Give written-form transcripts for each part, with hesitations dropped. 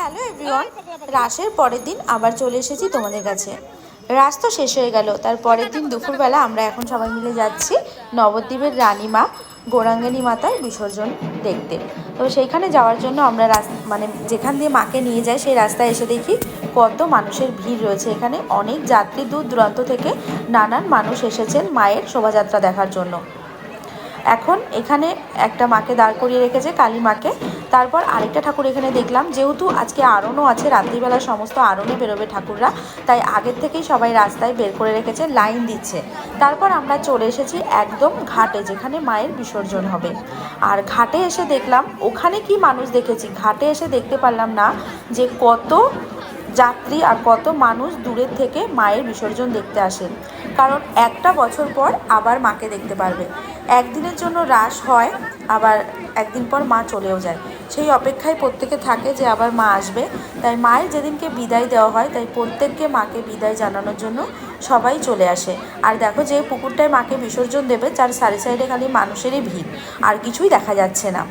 Hello everyone, রাসের পরের দিন আবার চলে এসেছি তোমাদের কাছে। রাস তো শেষ হয়ে গেল, তার পরের দিন দুপুরবেলা আমরা এখন সবাই মিলে যাচ্ছি নবদ্বীপের রানীমা গৌরাঙ্গিনী মাতার বিসর্জন দেখতে। তো সেইখানে যাওয়ার জন্য আমরা মানে যেখান দিয়ে মাকে নিয়ে যায় সেই রাস্তায় এসে দেখি কত মানুষের ভিড় রয়েছে। এখানে অনেক যাত্রী দূর দূরান্ত থেকে নানান মানুষ এসেছেন মায়ের শোভাযাত্রা দেখার জন্য। এখন এখানে একটা মাকে দাঁড় করিয়ে রেখেছে, কালী মাকে। তারপর আরেকটা ঠাকুর এখানে দেখলাম, যেহেতু আজকে আরণও আছে, রাত্রিবেলা সমস্ত আরণে বেরোবে ঠাকুররা, তাই আগের থেকেই সবাই রাস্তায় বের করে রেখেছে, লাইন দিচ্ছে। তারপর আমরা চলে এসেছি একদম ঘাটে, যেখানে মায়ের বিসর্জন হবে। আর ঘাটে এসে দেখলাম, ওখানে কি মানুষ দেখেছি, ঘাটে এসে দেখতে পারলাম না যে কত যাত্রী আর কত মানুষ দূরের থেকে মায়ের বিসর্জন দেখতে আসেন। কারণ একটা বছর পর আবার মাকে দেখতে পারবে। একদিনের জন্য রাস হয়, আবার একদিন পর মা চলেও যায়। সেই অপেক্ষায় প্রত্যেকে থাকে যে আবার মা আসবে। তাই মায়ের যেদিনকে বিদায় দেওয়া হয়, তাই প্রত্যেককে মাকে বিদায় জানানোর জন্য সবাই চলে আসে। আর দেখো, যে পুকুরটায় মাকে বিসর্জন দেবে, তার সারি সাইডে খালি মানুষেরই ভিড়, আর কিছুই দেখা যাচ্ছে না।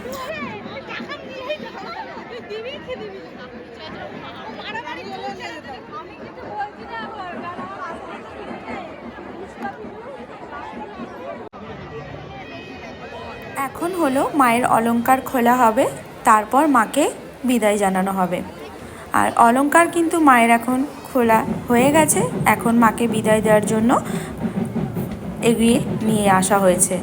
এখন হলো মায়ের অলংকার খোলা হবে, তারপর মাকে বিদায় জানানো হবে। আর অলংকার কিন্তু মায়ের এখন খোলা হয়ে গেছে, এখন মাকে বিদায় দেওয়ার জন্য এগিয়ে নিয়ে আসা হয়েছে।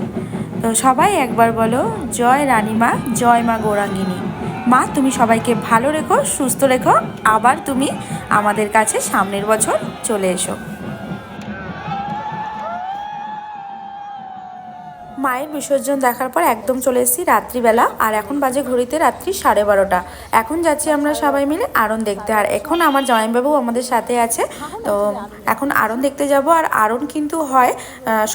তো সবাই একবার বলো, জয় রানীমা, জয় মা গৌরাঙ্গিনী। মা, তুমি সবাইকে ভালো রেখো, সুস্থ রেখো, আবার তুমি আমাদের কাছে সামনের বছর চলে এসো। মায়ের বিসর্জন দেখার পর একদম চলে এসেছি রাত্রিবেলা, আর এখন বাজে ঘড়িতে রাত্রি 12:30। এখন যাচ্ছি আমরা সবাই মিলে আরণ দেখতে। আর এখন আমার জামাইবাবু আমাদের সাথে আছে, তো এখন আরণ দেখতে যাব। আর আরণ কিন্তু হয়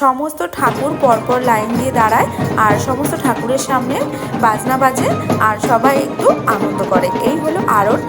সমস্ত ঠাকুর পরপর লাইন দিয়ে দাঁড়ায়, আর সমস্ত ঠাকুরের সামনে বাজনা বাজে, আর সবাই একটু আনন্দ করে। এই হলো আরণ।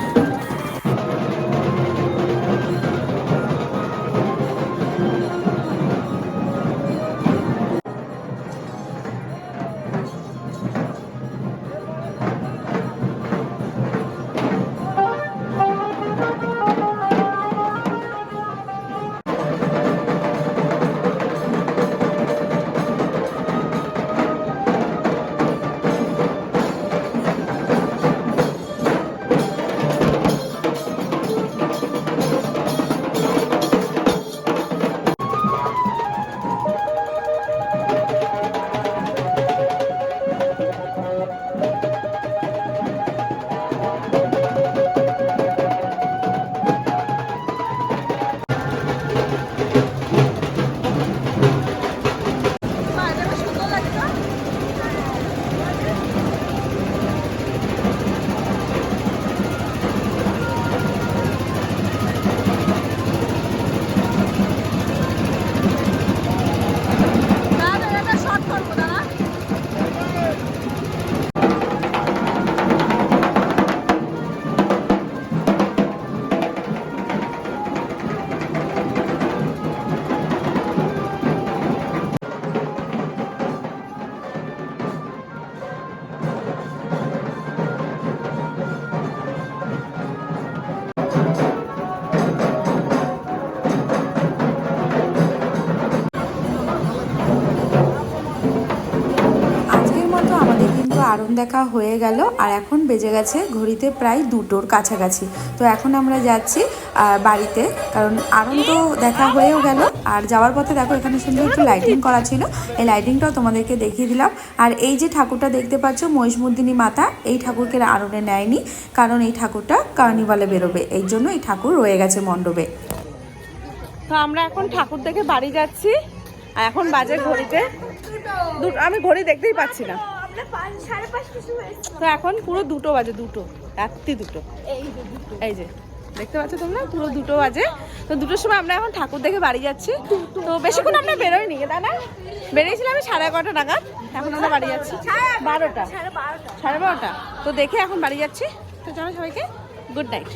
আরণ দেখা হয়ে গেল, আর এখন বেজে গেছে ঘড়িতে প্রায় 2টোর কাছাকাছি। তো এখন আমরা যাচ্ছি বাড়িতে, কারণ আরণ তো দেখা হয়েও গেল। আর যাওয়ার পথে দেখো, এখানে সুন্দর একটু লাইটিং করা ছিল, এই লাইটিংটাও তোমাদেরকে দেখিয়ে দিলাম। আর এই যে ঠাকুরটা দেখতে পাচ্ছ, মহিষমর্দিনী মাতা, এই ঠাকুরকে আরণে নেয়নি, কারণ এই ঠাকুরটা কার্নিভালে বেরোবে, এই জন্য এই ঠাকুর রয়ে গেছে মণ্ডপে। তো আমরা এখন ঠাকুর দেখে বাড়ি যাচ্ছি, আর এখন বাজে ঘড়িতে আমি ঘড়ি দেখতেই পাচ্ছি না, তো এখন পুরো 2টো বাজে, 2টো রাত্রি 2টো। এই যে দেখতে পাচ্ছ তোমরা, পুরো 2টো বাজে। তো 2টোর সময় আমরা এখন ঠাকুর দেখে বাড়ি যাচ্ছি। তো বেশিক্ষণ আমরা বেরোইনি, দাদা বেরিয়েছিলাম আমি 11:30 নাগাদ, এখন আমরা বাড়ি যাচ্ছি 12টা, 12:30। তো দেখে এখন বাড়ি যাচ্ছি। তো চলো সবাইকে গুড নাইট।